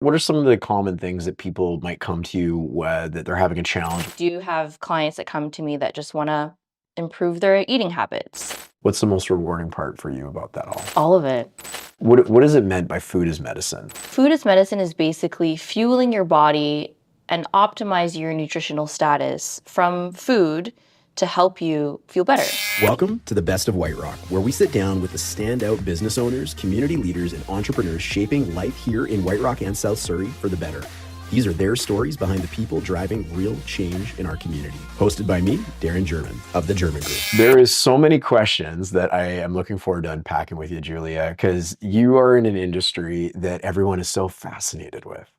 what are some of the common things that people might come to you that they're having a challenge? Do you have clients that come to me that just want to improve their eating habits? What's the most rewarding part for you about that all? All of it. What is it meant by food as medicine? Food as medicine is basically fueling your body and optimize your nutritional status from food to help you feel better. Welcome to the Best of White Rock, where we sit down with the standout business owners, community leaders, and entrepreneurs shaping life here in White Rock and South Surrey for the better. These are their stories behind the people driving real change in our community. Hosted by me, Darren German of the German Group. There is so many questions that I am looking forward to unpacking with you, Julia, because you are in an industry that everyone is so fascinated with.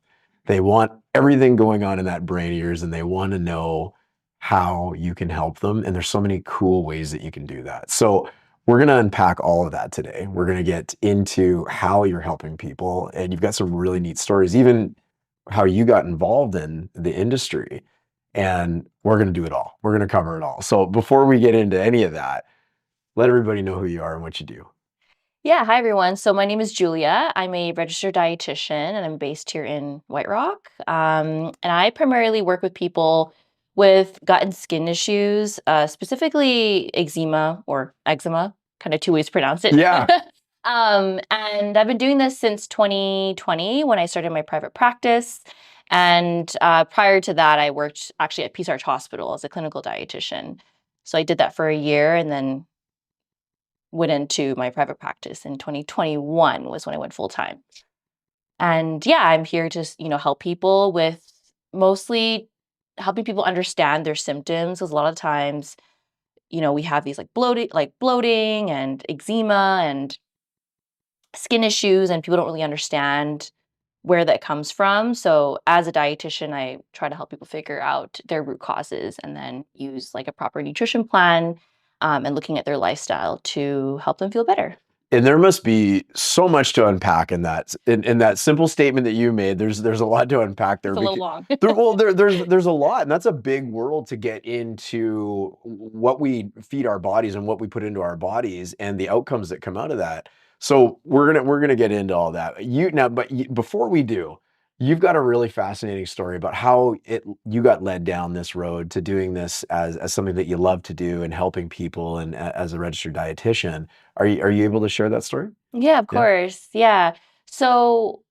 They want everything going on in that brain of yours, and they want to know how you can help them. And there's so many cool ways that you can do that. So we're going to unpack all of that today. We're going to get into how you're helping people, and you've got some really neat stories, even how you got involved in the industry. And we're going to do it all. We're going to cover it all. So before we get into any of that, let everybody know who you are and what you do. Yeah, hi everyone. So my name is Julia. I'm a registered dietitian and I'm based here in White Rock. And I primarily work with people with gut and skin issues, specifically eczema or eczema, kind of two ways to pronounce it. Yeah. And I've been doing this since 2020 when I started my private practice. And prior to that, I worked actually at Peace Arch Hospital as a clinical dietitian. So I did that for a year and then went into my private practice in 2021 was when I went full time. And yeah, I'm here to, help people with mostly helping people understand their symptoms. Because a lot of times, we have these like bloating and eczema and skin issues, and people don't really understand where that comes from. So as a dietitian, I try to help people figure out their root causes and then use like a proper nutrition plan and looking at their lifestyle to help them feel better. And there must be so much to unpack in that simple statement that you made. There's a lot to unpack there. It's a little long. there's a lot, and that's a big world to get into what we feed our bodies and what we put into our bodies and the outcomes that come out of that. So we're gonna get into all that. Before we do, you've got a really fascinating story about how you got led down this road to doing this as something that you love to do and helping people and as a registered dietitian. Are you able to share that story? Yeah, of course. Yeah. So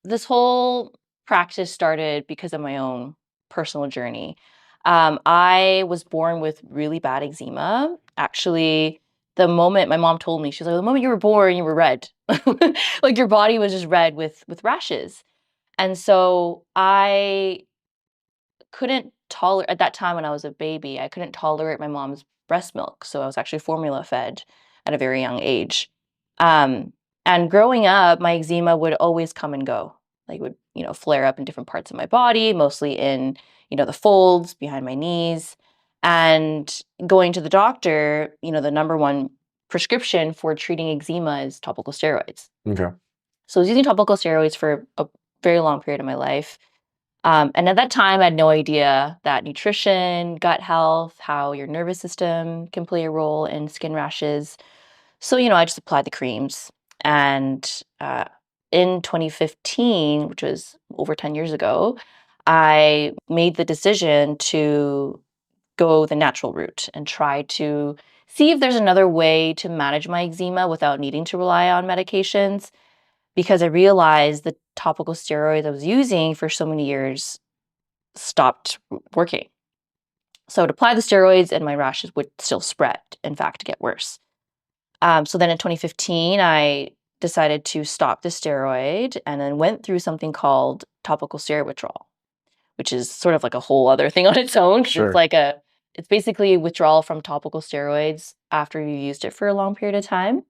this whole practice started because of my own personal journey. I was born with really bad eczema. Actually, the moment my mom told me, she's like, the moment you were born, you were red. Like your body was just red with rashes. And so I couldn't tolerate, at that time when I was a baby, I couldn't tolerate my mom's breast milk. So I was actually formula fed at a very young age. Um, and growing up, my eczema would always come and go. Like would, flare up in different parts of my body, mostly in, the folds behind my knees. And going to the doctor, the number one prescription for treating eczema is topical steroids. Okay. So I was using topical steroids for a very long period of my life. And at that time, I had no idea that nutrition, gut health, how your nervous system can play a role in skin rashes. So, I just applied the creams. And in 2015, which was over 10 years ago, I made the decision to go the natural route and try to see if there's another way to manage my eczema without needing to rely on medications. Because I realized the topical steroids I was using for so many years stopped working. So I would apply the steroids and my rashes would still spread, in fact, get worse. So then in 2015, I decided to stop the steroid and then went through something called topical steroid withdrawal, which is sort of like a whole other thing on its own. Sure. It's basically withdrawal from topical steroids after you used it for a long period of time.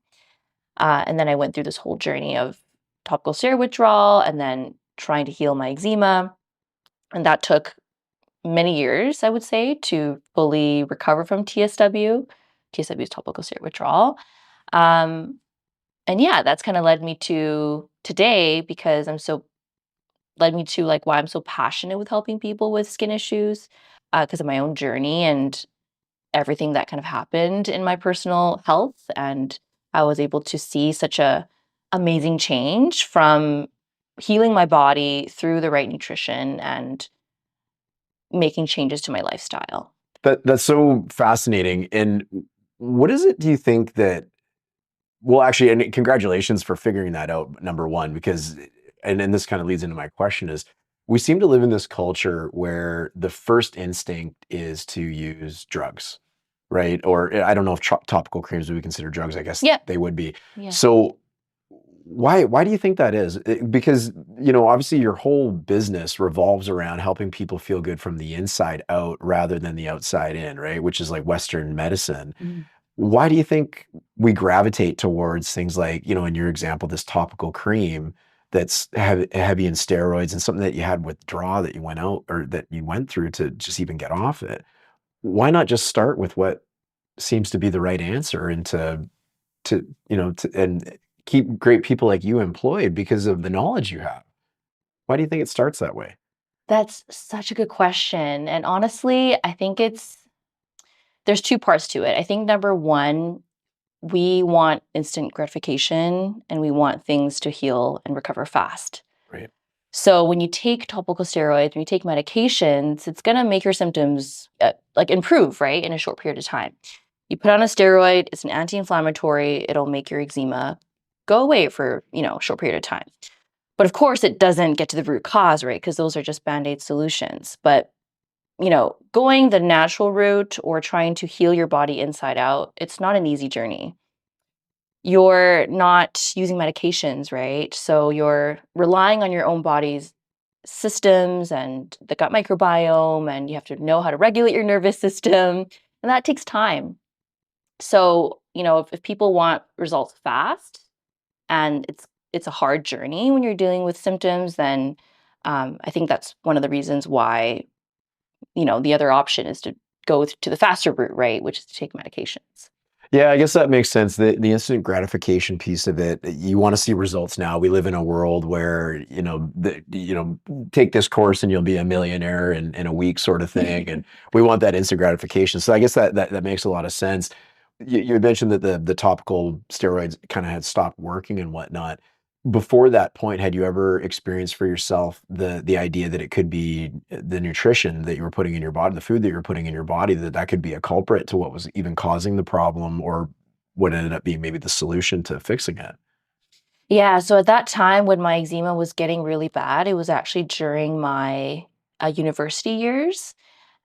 And then I went through this whole journey of topical steroid withdrawal and then trying to heal my eczema. And that took many years, I would say, to fully recover from TSW. TSW is topical steroid withdrawal. And yeah, that's kind of led me to today because led me to like why I'm so passionate with helping people with skin issues because of my own journey and everything that kind of happened in my personal health. And I was able to see such a amazing change from healing my body through the right nutrition and making changes to my lifestyle. That's so fascinating. And what is it, do you think that, well, actually, and congratulations for figuring that out, number one, because, and this kind of leads into my question is, we seem to live in this culture where the first instinct is to use drugs, right? Or I don't know if topical creams would be considered drugs. I guess Yeah. they would be. Yeah. So why do you think that is? Because, obviously your whole business revolves around helping people feel good from the inside out rather than the outside in, right? Which is like Western medicine. Mm. Why do you think we gravitate towards things like, in your example, this topical cream that's heavy in steroids and something that you had withdraw that you went out or that you went through to just even get off it? Why not just start with what seems to be the right answer and and keep great people like you employed because of the knowledge you have? Why do you think it starts that way? That's such a good question. And honestly, I think there's two parts to it. I think number one, we want instant gratification and we want things to heal and recover fast. Right. So when you take topical steroids, when you take medications, it's going to make your symptoms like improve, right, in a short period of time. You put on a steroid, it's an anti-inflammatory, it'll make your eczema go away for, a short period of time. But of course, it doesn't get to the root cause, right? Because those are just band-aid solutions. But, going the natural route or trying to heal your body inside out, it's not an easy journey. You're not using medications, right? So you're relying on your own body's systems and the gut microbiome, and you have to know how to regulate your nervous system. And that takes time. So, if people want results fast and it's a hard journey when you're dealing with symptoms, then I think that's one of the reasons why, the other option is to go to the faster route, right? Which is to take medications. Yeah, I guess that makes sense. The instant gratification piece of it, you want to see results now. We live in a world where, take this course and you'll be a millionaire in a week sort of thing. And we want that instant gratification. So I guess that makes a lot of sense. You mentioned that the topical steroids kind of had stopped working and whatnot. Before that point, had you ever experienced for yourself the idea that it could be the nutrition that you were putting in your body, the food that you're putting in your body, that could be a culprit to what was even causing the problem, or what ended up being maybe the solution to fixing it? Yeah, so at that time when my eczema was getting really bad, it was actually during my university years.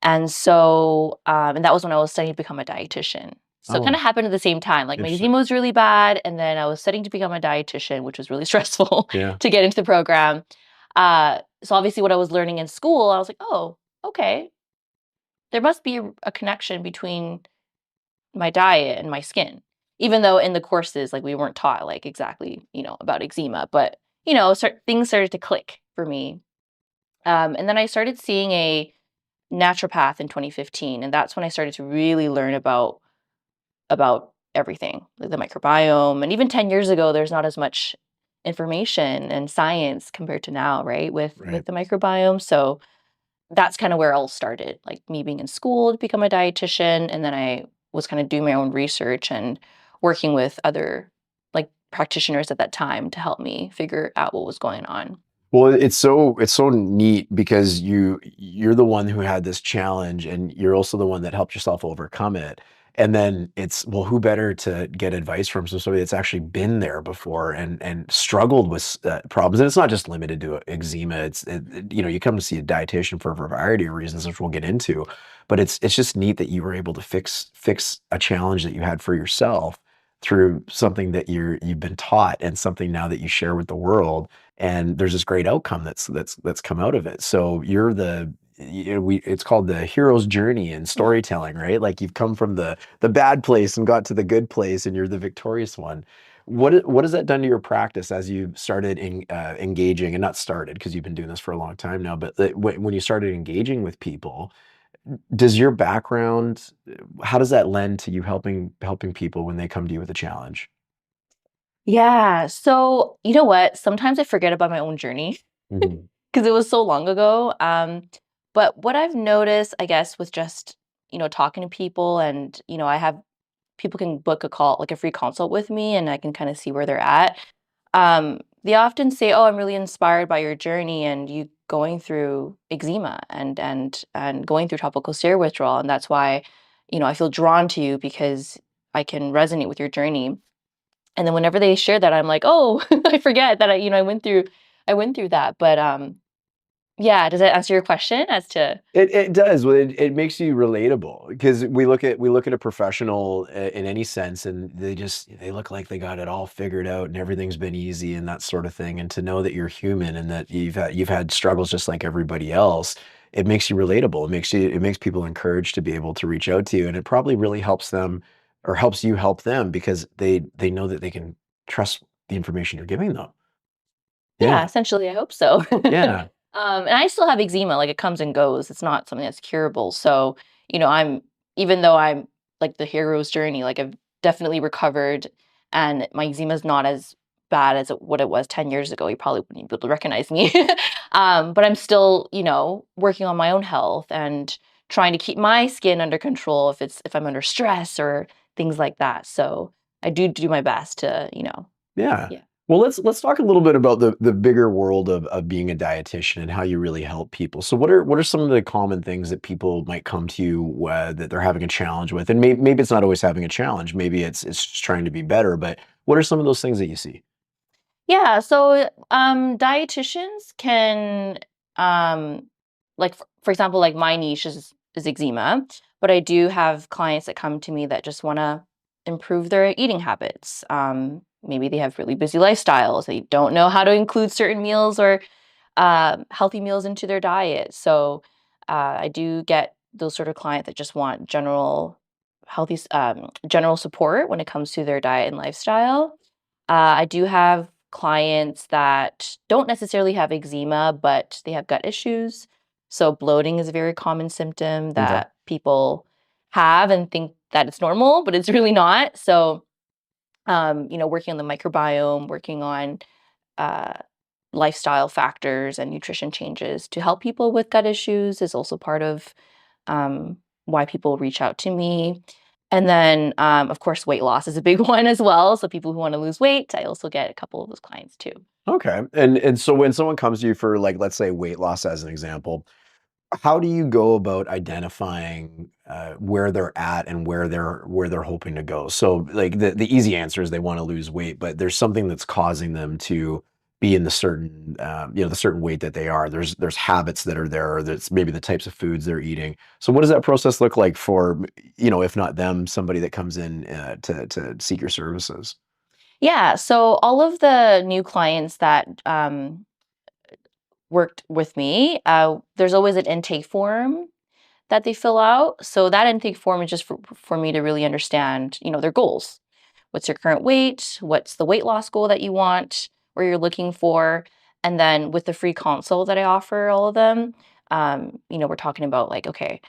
And that was when I was studying to become a dietitian. So it kind Oh, of happened at the same time. Like my interesting. eczema was really bad, and then I was studying to become a dietitian, which was really stressful Yeah. to get into the program. So obviously, what I was learning in school, I was like, oh, okay, there must be a connection between my diet and my skin. Even though in the courses, like we weren't taught like exactly, about eczema, but things started to click for me. And then I started seeing a naturopath in 2015, and that's when I started to really learn about everything, like the microbiome. And even 10 years ago, there's not as much information and science compared to now, right? With Right. the microbiome. So that's kind of where it all started, like me being in school to become a dietitian, and then I was kind of doing my own research and working with other like practitioners at that time to help me figure out what was going on. Well, it's so neat because you're the one who had this challenge and you're also the one that helped yourself overcome it. And then it's, well, who better to get advice from? So somebody that's actually been there before and struggled with problems. And it's not just limited to eczema. You come to see a dietitian for a variety of reasons, which we'll get into. But it's just neat that you were able to fix a challenge that you had for yourself through something that you've been taught and something now that you share with the world, and there's this great outcome that's come out of it. So you're it's called the hero's journey in storytelling, right? Like you've come from the bad place and got to the good place, and you're the victorious one. What has that done to your practice as you started engaging, and not started because you've been doing this for a long time now, but when you started engaging with people, does your background, how does that lend to you helping people when they come to you with a challenge? Yeah. So you know what? Sometimes I forget about my own journey Mhm. because it was so long ago. But what I've noticed, I guess, with just talking to people, and I have people can book a call, like a free consult with me, and I can kind of see where they're at. they often say, "Oh, I'm really inspired by your journey and you going through eczema and going through topical steroid withdrawal, and that's why, I feel drawn to you because I can resonate with your journey." And then whenever they share that, I'm like, "Oh, I forget that I went through that." But yeah, does that answer your question as to? It does. Well, it makes you relatable because we look at a professional in any sense, and they look like they got it all figured out and everything's been easy and that sort of thing. And to know that you're human and that you've had struggles just like everybody else, it makes you relatable. It makes people encouraged to be able to reach out to you, and it probably really helps them or helps you help them because they know that they can trust the information you're giving them. Yeah, Yeah, essentially, I hope so. yeah, And I still have eczema, like, it comes and goes. It's not something that's curable. So, I'm even though I'm like the hero's journey, like, I've definitely recovered and my eczema is not as bad as what it was 10 years ago. You probably wouldn't be able to recognize me. But I'm still, working on my own health and trying to keep my skin under control if I'm under stress or things like that. So I do my best to, yeah. yeah. Well, let's talk a little bit about the bigger world of being a dietitian and how you really help people. So what are some of the common things that people might come to you that they're having a challenge with? And maybe it's not always having a challenge. Maybe it's just trying to be better. But what are some of those things that you see? Yeah, so dietitians can like for example, like my niche is eczema, but I do have clients that come to me that just want to improve their eating habits. Maybe they have really busy lifestyles. They don't know how to include certain meals or healthy meals into their diet. So I do get those sort of clients that just want general support when it comes to their diet and lifestyle. I do have clients that don't necessarily have eczema, but they have gut issues. So bloating is a very common symptom Okay. that people have and think that it's normal, but it's really not. So, working on the microbiome, working on uh, lifestyle factors and nutrition changes to help people with gut issues is also part of why people reach out to me. And then, of course, weight loss is a big one as well. So people who want to lose weight, I also get a couple of those clients too. Okay. And so when someone comes to you for like let's say weight loss as an example, how do you go about identifying where they're at and where they're hoping to go? So, like the easy answer is they want to lose weight, but there's something that's causing them to be in the certain weight that they are. There's habits that are there, or that's maybe the types of foods they're eating. So, what does that process look like for if not them, somebody that comes in to seek your services? Yeah. So all of the new clients that worked with me, there's always an intake form that they fill out. So that intake form is just for me to really understand, their goals. What's your current weight? What's the weight loss goal that you want or you're looking for? And then with the free consult that I offer all of them, we're talking about like, okay,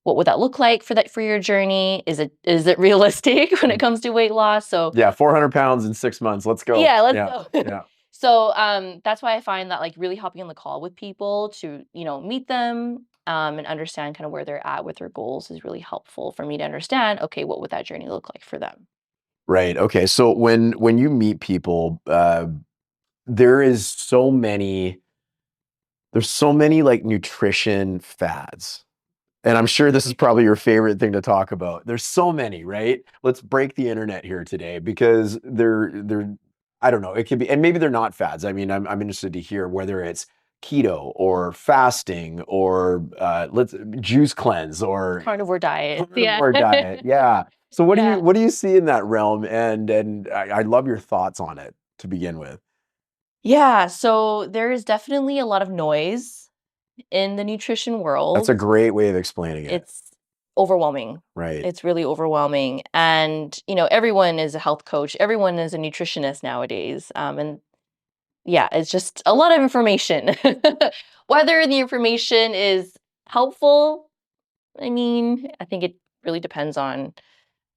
what would that look like for your journey? Is it realistic when it Mm. comes to weight loss? So Yeah, 400 pounds in 6 months. Let's go. yeah, let's Yeah, go. yeah. So that's why I find that like really hopping on the call with people to meet them and understand kind of where they're at with their goals is really helpful for me to understand. Okay, what would that journey look like for them? Right. Okay. So when you meet people, there is there's so many like nutrition fads. And I'm sure this is probably your favorite thing to talk about. There's so many, right? Let's break the internet here today because they're I don't know, it could be, and maybe they're not fads. I mean, I'm interested to hear whether it's keto or fasting or let's juice cleanse or Carnivore diet. Yeah. carnivore diet. Yeah. So what do you Yeah. what do you see in that realm? And I love your thoughts on it to begin with. Yeah. So there is definitely a lot of noise in the nutrition That's a world. great way of explaining it. It's overwhelming. Right. It's really overwhelming. And, everyone is a health coach, everyone is a nutritionist nowadays. And yeah, it's just a lot of information. Whether the information is helpful, I mean, I think it really depends on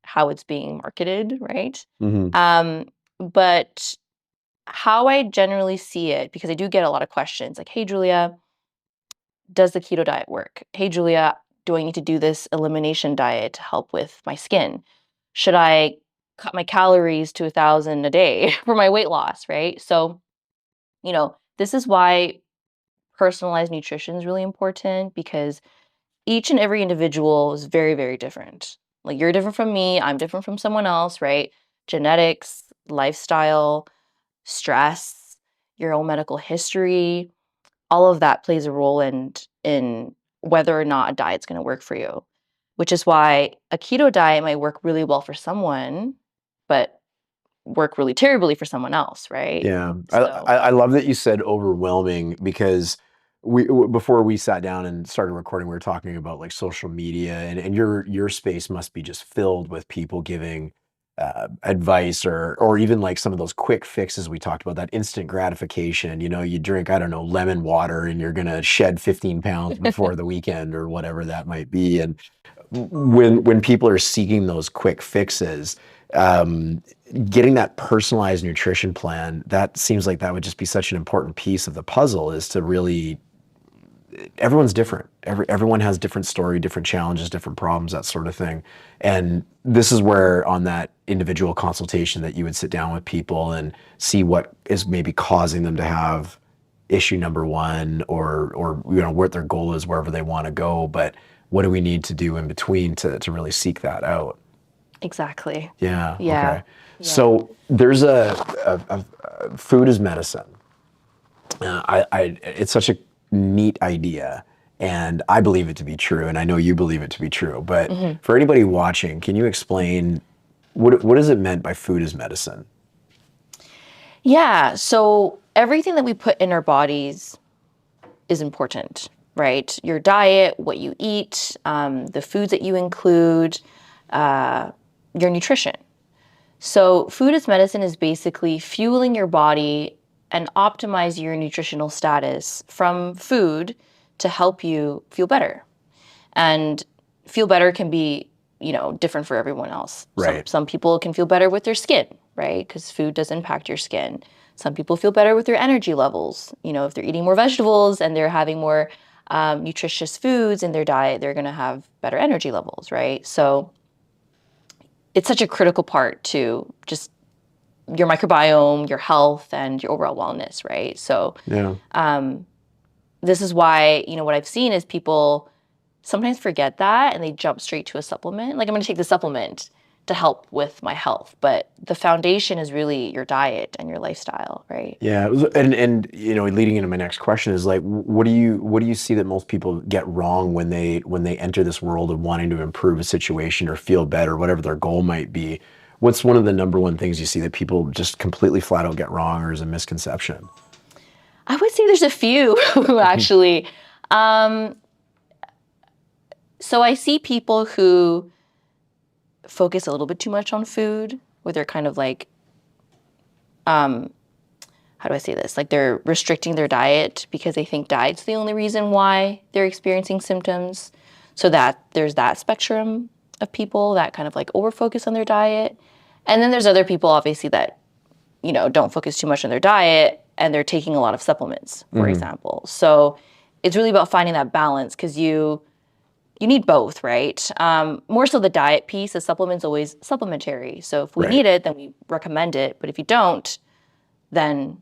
how it's being marketed, right? Hmm. But how I generally see it, because I do get a lot of questions like, hey, Julia, does the keto diet work? Hey, Julia, do I need to do this elimination diet to help with my skin? Should I cut my calories to 1,000 a day for my weight loss, right? So This is why personalized nutrition is really important, because each and every individual is very, very different. Like, you're different from me, I'm different from someone else, right? Genetics, lifestyle, stress, your own medical history, all of that plays a role in whether or not a diet's going to work for you. Which is why a keto diet might work really well for someone, but work really terribly for someone else, right? Yeah, So, I love that you said overwhelming, because before we sat down and started recording, we were talking about like social media, and your space must be just filled with people giving advice, or even like some of those quick fixes we talked about, that instant gratification. You drink, I don't know, lemon water and you're gonna shed 15 pounds before the weekend or whatever that might be. And when people are seeking those quick fixes, um, getting that personalized nutrition plan, that seems like that would just be such an important piece of the puzzle, is to really, everyone's different. Everyone has different story, different challenges, different problems, that sort of thing. And this is where, on that individual consultation, that you would sit down with people and see what is maybe causing them to have issue number one, or what their goal is, wherever they want to go, but what do we need to do in between to really seek that out? exactly. Yeah. Yeah. Okay. Yeah. So there's a food is medicine. It's such a neat idea, and I believe it to be true, and I know you believe it to be true. But Mhm. for anybody watching, can you explain what is it meant by food is medicine? Yeah. So everything that we put in our bodies is important, right? Your diet, what you eat, the foods that you include, uh, your nutrition. So, food as medicine is basically fueling your body and optimize your nutritional status from food to help you feel better. And feel better can be, different for everyone else. Some Right. some people can feel better with their skin, right? Because food does impact your skin. Some people feel better with their energy levels. If they're eating more vegetables and they're having more nutritious foods in their diet, they're going to have better energy levels, right? So it's such a critical part to just your microbiome, your health, and your overall wellness, right? So Yeah. um, this is why, what I've seen is people sometimes forget that and they jump straight to a supplement. Like, I'm going to take the supplement to help with my health, but the foundation is really your diet and your lifestyle, right? Yeah, and leading into my next question is like, what do you see that most people get wrong when they enter this world of wanting to improve a situation or feel better, whatever their goal might be? What's one of the number one things you see that people just completely flat out get wrong, or is a misconception? I would say there's a few actually. Um, so I see people who focus a little bit too much on food, where they're kind of like, um, how do I say this? Like, they're restricting their diet because they think diet's the only reason why they're experiencing symptoms. So that there's that spectrum of people that kind of like over focus on their diet. And then there's other people obviously that, don't focus too much on their diet and they're taking a lot of supplements, for Hmm. example. So it's really about finding that balance, because you need both, right? More so the diet piece. The supplement's always supplementary. So if we Right. need it, then we recommend it. But if you don't, then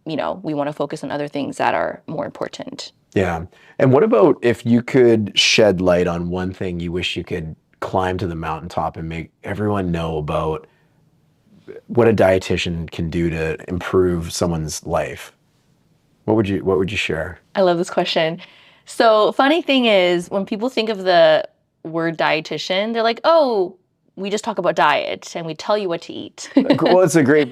we want to focus on other things that are more important. Yeah. And what about if you could shed light on one thing you wish you could climb to the mountaintop and make everyone know about what a dietitian can do to improve someone's life? What would you share? I love this question. So, funny thing is, when people think of the word dietitian, they're like, oh, we just talk about diet and we tell you what to eat. Well, that's a great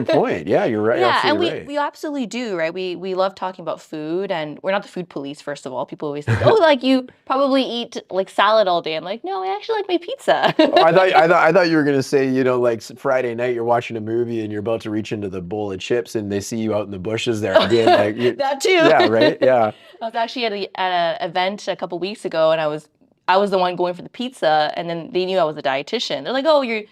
point. Yeah, you're right. You're Yeah, and absolutely we right. we absolutely do, right? We love talking about food, and we're not the food police, first of all. People always think, "Oh, like you probably eat like salad all day." I'm like, "No, I actually like my pizza." Oh, I thought you were gonna say, like Friday night you're watching a movie and you're about to reach into the bowl of chips and they see you out in the bushes there again, like That too. yeah, right, yeah, I was actually at an event a couple weeks ago, and I was the one going for the pizza, and then they knew I was a dietitian. They're like, "Oh, you're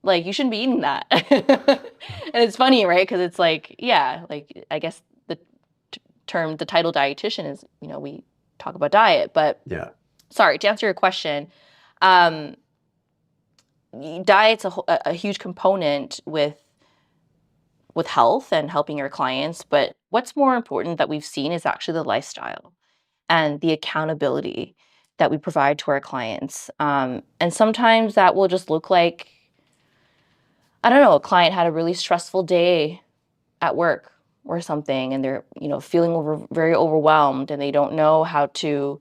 like, you shouldn't be eating that." And it's funny, right? Because it's like, yeah, like I guess the the title dietitian is, we talk about diet. But yeah, sorry, to answer your question, um, diet's a huge component with with health and helping our clients, but what's more important that we've seen is actually the lifestyle and the accountability that we provide to our clients. And sometimes that will just look like, I don't know, a client had a really stressful day at work or something, and they're, feeling very overwhelmed, and they don't know how to,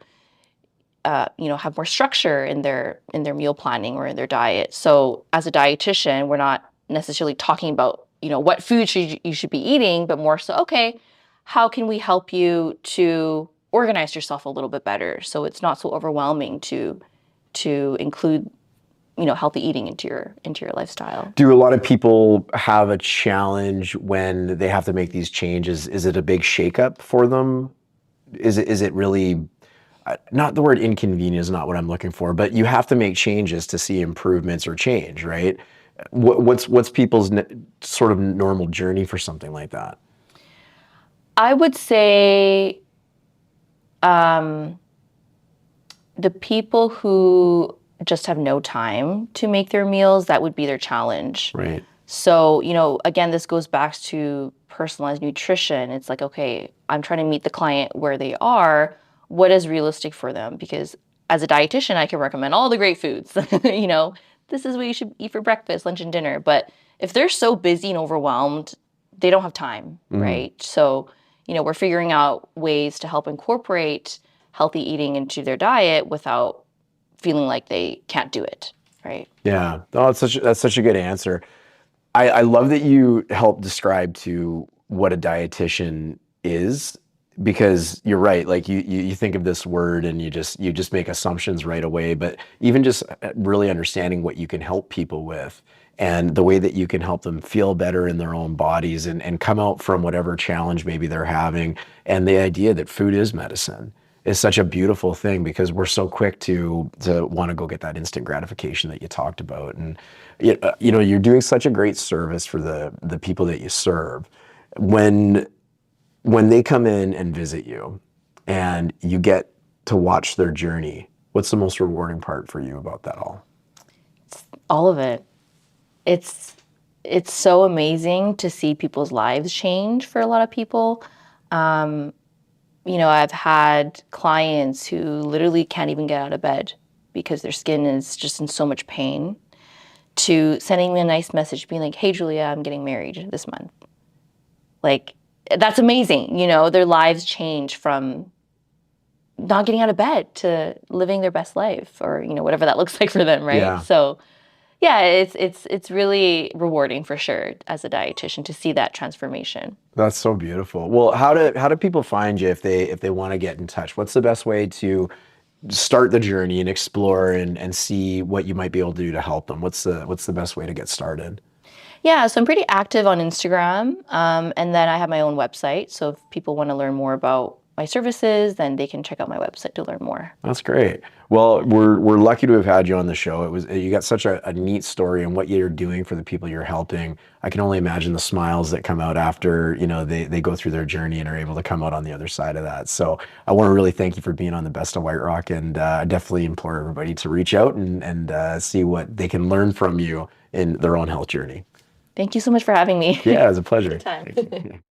have more structure in their meal planning or in their diet. So as a dietitian, we're not necessarily talking about, what food you should be eating, but more so, okay, how can we help you to organize yourself a little bit better so it's not so overwhelming to include, healthy eating into your lifestyle. Do a lot of people have a challenge when they have to make these changes? Is it a big shakeup for them? Is it really, not the word inconvenience is not what I'm looking for, but you have to make changes to see improvements or change, right? What's people's sort of normal journey for something like that? I would say the people who just have no time to make their meals, that would be their challenge. Right. So, again, this goes back to personalized nutrition. It's like, okay, I'm trying to meet the client where they are. What is realistic for them? Because as a dietitian, I can recommend all the great foods. This is what you should eat for breakfast, lunch, and dinner. But if they're so busy and overwhelmed, they don't have time, right? So, we're figuring out ways to help incorporate healthy eating into their diet without feeling like they can't do it, right? Yeah. Oh, that's such a good answer. I love that you help describe to what a dietitian is, because you're right. Like you think of this word and you just make assumptions right away, but even just really understanding what you can help people with and the way that you can help them feel better in their own bodies and come out from whatever challenge maybe they're having. And the idea that food is medicine is such a beautiful thing, because we're so quick to want to go get that instant gratification that you talked about. And you're doing such a great service for the people that you serve. When they come in and visit you and you get to watch their journey, what's the most rewarding part for you about that all? All of it. It's so amazing to see people's lives change for a lot of people. I've had clients who literally can't even get out of bed because their skin is just in so much pain, to sending me a nice message being like, "Hey, Julia, I'm getting married this month." Like, that's amazing. Their lives change from not getting out of bed to living their best life, or, whatever that looks like for them, right? Yeah. So yeah, it's really rewarding for sure as a dietitian to see that transformation. That's so beautiful. Well, how do people find you if they want to get in touch? What's the best way to start the journey and explore and see what you might be able to do to help them? What's the best way to get started? Yeah, so I'm pretty active on Instagram, and then I have my own website. So if people want to learn more about my services, then they can check out my website to learn more. That's great. Well, we're lucky to have had you on the show. You got such a neat story and what you're doing for the people you're helping. I can only imagine the smiles that come out after, they go through their journey and are able to come out on the other side of that. So I want to really thank you for being on the Best of White Rock, and I definitely implore everybody to reach out and see what they can learn from you in their own health journey. Thank you so much for having me. Yeah, it was a pleasure. Good time.